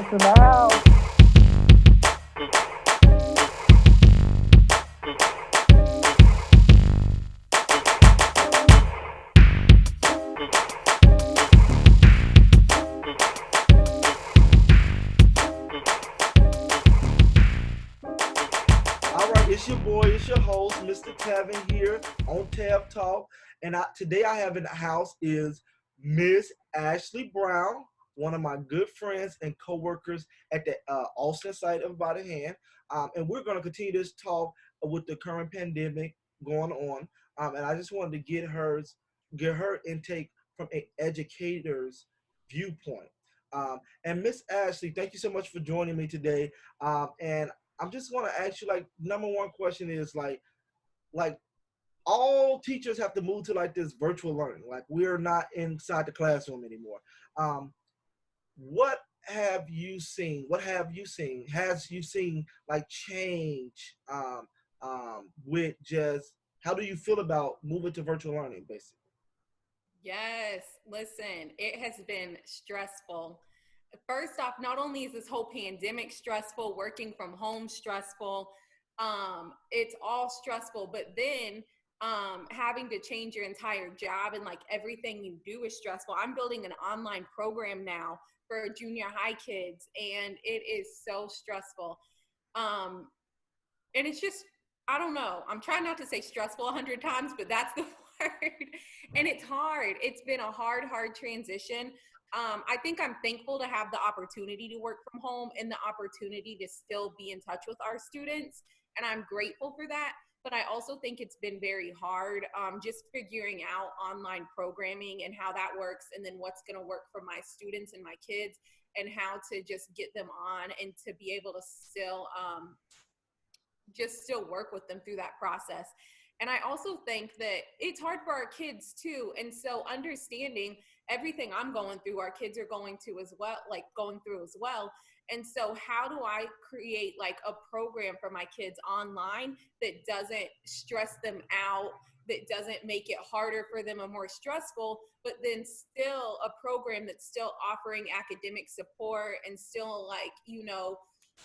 Alex in the house. All right, it's your boy, it's your host, Mr. Tevin here on Tab Talk. And today I have in the house is Miss Ashley Brown, one of my good friends and coworkers at the Austin site of By the Hand. And we're going to continue this talk with the current pandemic going on. And I just wanted to get her intake from an educator's viewpoint. And Miss Ashley, thank you so much for joining me today. And I'm just going to ask you, like, number one question is like all teachers have to move to like this virtual learning. Like, we're not inside the classroom anymore. Um, what have you seen? What have you seen? Has you seen like change with just how do you feel about moving to virtual learning, basically? Yes, listen, it has been stressful. First off, not only is this whole pandemic stressful, working from home stressful, it's all stressful, but then having to change your entire job and like everything you do is stressful. I'm building an online program now for junior high kids, and it is so stressful. Um, and it's just, I don't know. I'm trying not to say stressful 100 times, but that's the word. And it's hard. It's been a hard transition. I think I'm thankful to have the opportunity to work from home and the opportunity to still be in touch with our students. And I'm grateful for that. But I also think it's been very hard just figuring out online programming and how that works, and then what's going to work for my students and my kids, and how to just get them on and to be able to still just still work with them through that process. And I also think that it's hard for our kids too. And so understanding everything I'm going through, our kids are going to as well, like going through as well. And so how do I create like a program for my kids online that doesn't stress them out, that doesn't make it harder for them or more stressful, but then still a program that's still offering academic support and still like,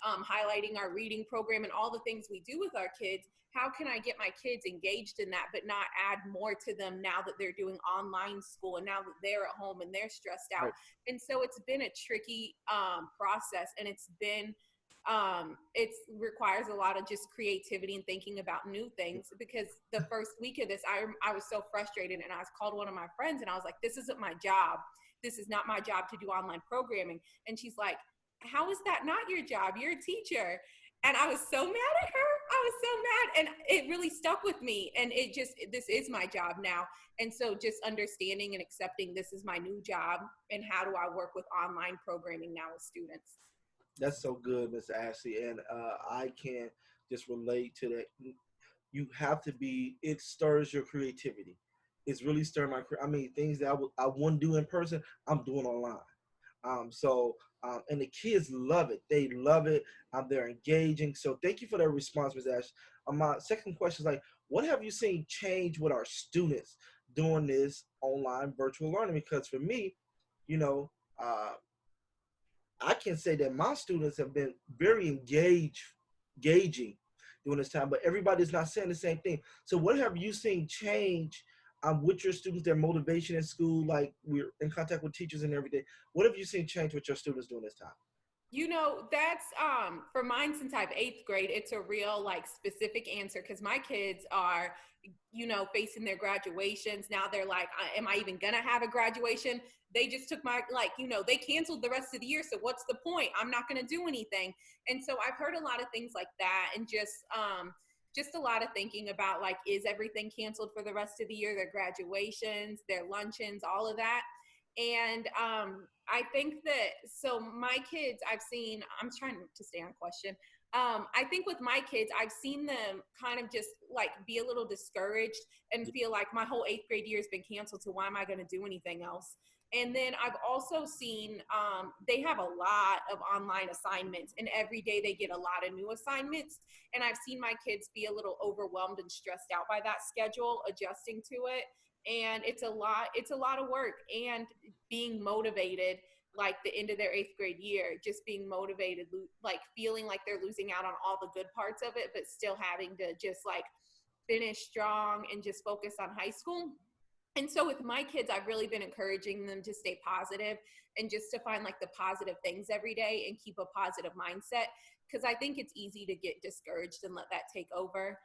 highlighting our reading program and all the things we do with our kids. How can I get my kids engaged in that, but not add more to them now that they're doing online school and now that they're at home and they're stressed out? Right. And so it's been a tricky process, and it's been it requires a lot of just creativity and thinking about new things, because the first week of this, I was so frustrated, and I was called one of my friends and I was like, this isn't my job. This is not my job to do online programming. And she's like, how is that not your job? You're a teacher. And I was so mad at her. I was so mad. And it really stuck with me. And this is my job now. And so just understanding and accepting this is my new job, and how do I work with online programming now with students? That's so good, Miss Ashley, and I can just relate to that. You have to be. It stirs your creativity. It's really stirring my. I mean, things that I wouldn't do in person, I'm doing online. And the kids love it. They love it. They're engaging. So thank you for that response, Ms. Ash. My second question is like, what have you seen change with our students doing this online virtual learning? Because for me, you know, uh, I can say that my students have been very engaging during this time, but everybody's not saying the same thing. So, what have you seen change with your students, their motivation in school? Like, we're in contact with teachers and everything. What have you seen change with your students during this time? That's for mine. Since I've eighth grade, it's a real like specific answer, because my kids are, facing their graduations now. They're like, am I even gonna have a graduation? They just took my, like, they canceled the rest of the year, so what's the point? I'm not gonna do anything. And so I've heard a lot of things like that, and just a lot of thinking about like, is everything canceled for the rest of the year? Their graduations, their luncheons, all of that. And I think that, so my kids, I'm trying to stay on question. I think with my kids, I've seen them kind of just like be a little discouraged and feel like my whole eighth grade year has been canceled, so why am I going to do anything else? And then I've also seen they have a lot of online assignments, and every day they get a lot of new assignments. And I've seen my kids be a little overwhelmed and stressed out by that schedule, adjusting to it. And it's a lot of work, and being motivated like the end of their 8th grade year, just being motivated, like feeling like they're losing out on all the good parts of it, but still having to just like finish strong and just focus on high school. And so with my kids, I've really been encouraging them to stay positive and just to find like the positive things every day and keep a positive mindset, because I think it's easy to get discouraged and let that take over.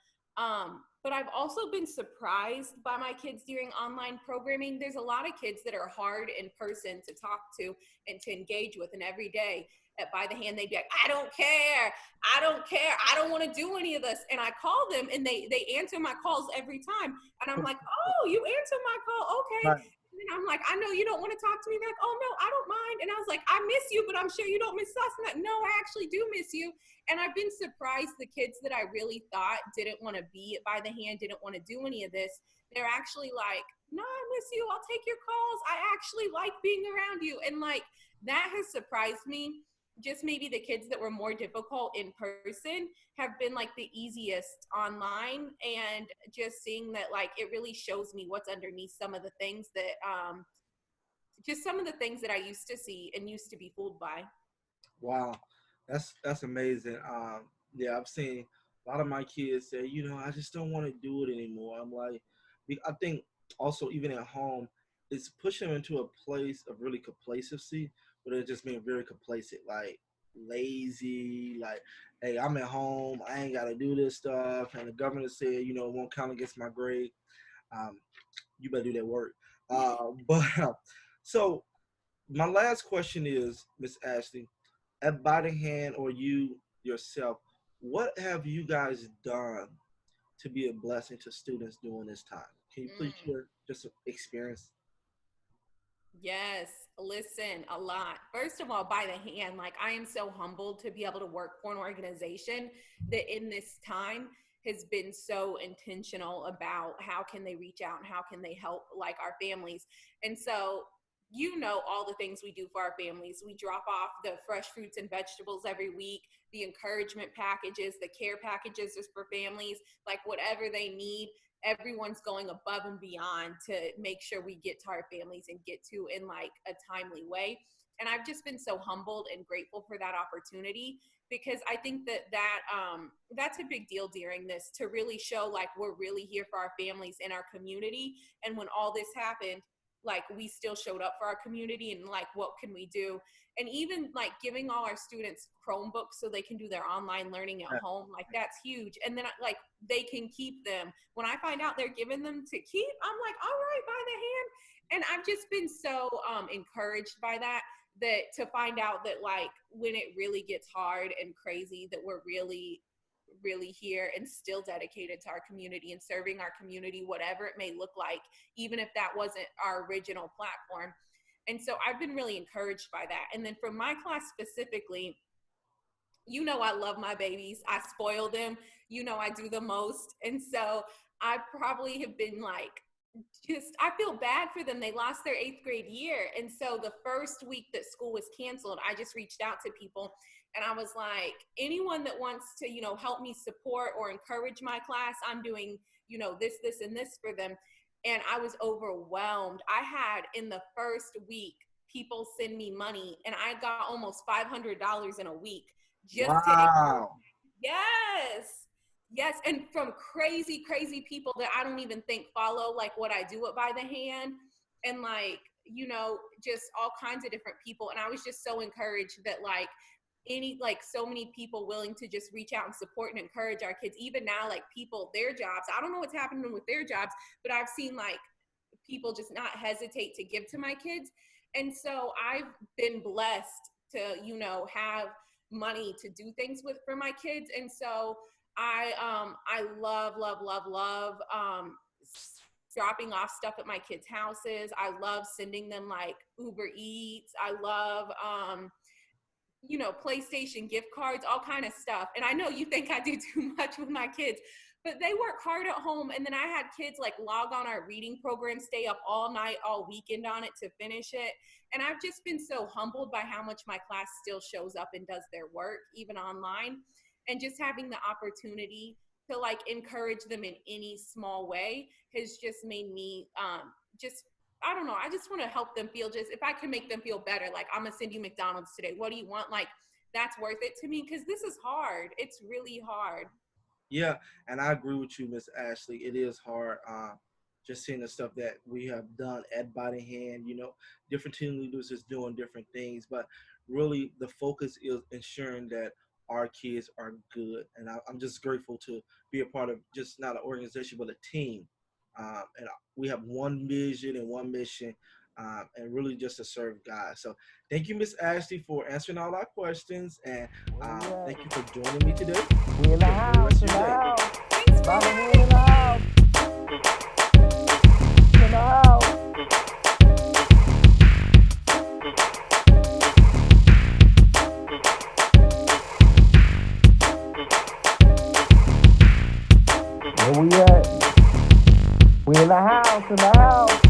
But I've also been surprised by my kids during online programming. There's a lot of kids that are hard in person to talk to and to engage with, and every day at By the Hand, they'd be like, I don't care. I don't care. I don't want to do any of this. And I call them and they answer my calls every time. And I'm like, oh, you answer my call. Okay. Right. And I'm like, I know you don't want to talk to me. They're like, oh no, I don't mind. And I was like, I miss you, but I'm sure you don't miss us. And like, no, I actually do miss you. And I've been surprised the kids that I really thought didn't want to be By the Hand, didn't want to do any of this. They're actually like, no, I miss you. I'll take your calls. I actually like being around you. And like, that has surprised me. Just maybe the kids that were more difficult in person have been like the easiest online, and just seeing that like it really shows me what's underneath some of the things that just some of the things that I used to see and used to be fooled by. Wow, that's amazing. Yeah, I've seen a lot of my kids say, I just don't want to do it anymore. I'm like, I think also even at home, it's pushing them into a place of really complacency, where they're just being very complacent, like lazy, like, hey, I'm at home, I ain't got to do this stuff, and the governor said, it won't count against my grade. Um, you better do that work. But so my last question is, Miss Ashley, at By the Hand or you yourself, what have you guys done to be a blessing to students during this time? Can you please Mm. share just an experience? Yes, listen, a lot. First of all, By the Hand, like I am so humbled to be able to work for an organization that in this time has been so intentional about how can they reach out and how can they help like our families. And so, all the things we do for our families. We drop off the fresh fruits and vegetables every week, the encouragement packages, the care packages just for families, like whatever they need, everyone's going above and beyond to make sure we get to our families and get to in like a timely way. And I've just been so humbled and grateful for that opportunity, because I think that's a big deal during this, to really show like we're really here for our families and our community. And when all this happened, like we still showed up for our community, and like what can we do, and even like giving all our students Chromebooks so they can do their online learning at home, like that's huge. And then like they can keep them. When I find out they're giving them to keep, I'm like, all right, By the Hand. And I've just been so encouraged by that, that to find out that like when it really gets hard and crazy, that we're really here and still dedicated to our community and serving our community, whatever it may look like, even if that wasn't our original platform. And so I've been really encouraged by that. And then for my class specifically, I love my babies. I spoil them. I do the most. And so I probably have been like, I feel bad for them. They lost their 8th grade year. And so the first week that school was canceled, I just reached out to people and I was like, anyone that wants to, help me support or encourage my class, I'm doing, this, and this for them. And I was overwhelmed. I had in the first week people send me money, and I got almost $500 in a week just to encourage. Wow. Yes. Yes. And from crazy, crazy people that I don't even think follow like what I do at By the Hand. And like, just all kinds of different people. And I was just so encouraged that so many people willing to just reach out and support and encourage our kids. Even now, like people, their jobs, I don't know what's happening with their jobs, but I've seen like people just not hesitate to give to my kids. And so I've been blessed to, have money to do things with for my kids. And so I love dropping off stuff at my kids' houses. I love sending them like Uber Eats. I love PlayStation gift cards, all kind of stuff. And I know you think I do too much with my kids, but they work hard at home. And then I had kids like log on our reading program, stay up all night, all weekend on it to finish it. And I've just been so humbled by how much my class still shows up and does their work, even online. And just having the opportunity to like encourage them in any small way has just made me just I don't know. I just want to help them feel just, if I can make them feel better, like I'm going to send you McDonald's today. What do you want? Like, that's worth it to me because this is hard. It's really hard. Yeah, and I agree with you, Miss Ashley. It is hard. Just seeing the stuff that we have done at Body Hand, different team leaders is doing different things, but really the focus is ensuring that our kids are good. And I'm just grateful to be a part of just not an organization, but a team. And we have one vision and one mission, and really just to serve God. So thank you, Miss Ashley, for answering all our questions, and thank you for joining me today. We in the Enjoy the house, rest in of the your day. house. Thanks for Bobby, we having in the me. house, in the house. Where we at? We in the house, in the house.